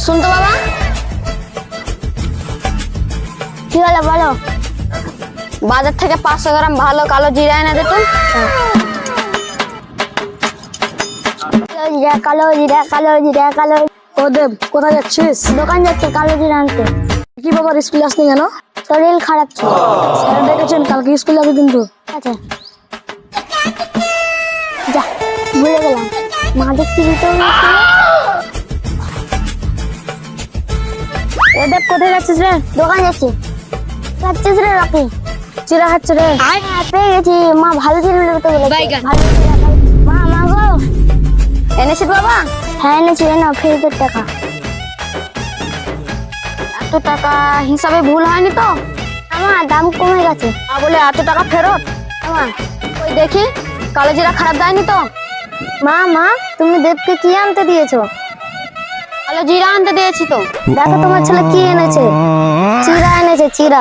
শুনতো বাবা। কি হলো বলো? বাজার থেকে 500 গ্রাম ভালো কালো জিরা এনে দে তো। কালো জিরা। ও দেব, কোথায় যাচ্ছিস? দোকান যাচ্ছে কালো জিরা আনতে। কি বাবা, স্কুলে আসনি কেন? শরীর খারাপ ছিল। স্যার ডেকেছেন, কালকে স্কুল যাবে কিন্তু। আচ্ছা যা, ভুলে গেলাম। মা দেখছি ও দেব, কোথায় যাচ্ছিস রে? দোকান যাচ্ছি। যাচ্ছিস রে রকি? চিরা খাচ্ছে রে। হ্যাঁ পেয়ে গেছি। মা ভালো জিরা নিতে বলেছে। মা গো, এনেছিস বাবা? হ্যাঁ এনেছি। না ফেরতের টাকা। এত টাকা হিসাবে ভুল হয়নি তো? আমার দাম কমে গেছে। বলে এত টাকা ফেরত? আমার ওই দেখি, কালো জিরা খারাপ দেয়নি তো? মা তুমি দেবকে কি আনতে দিয়েছো? কালো জিরা আনতে দিয়েছি তো। দেখো তোমার ছেলে কি এনেছে। চিরা এনেছে, চিরা।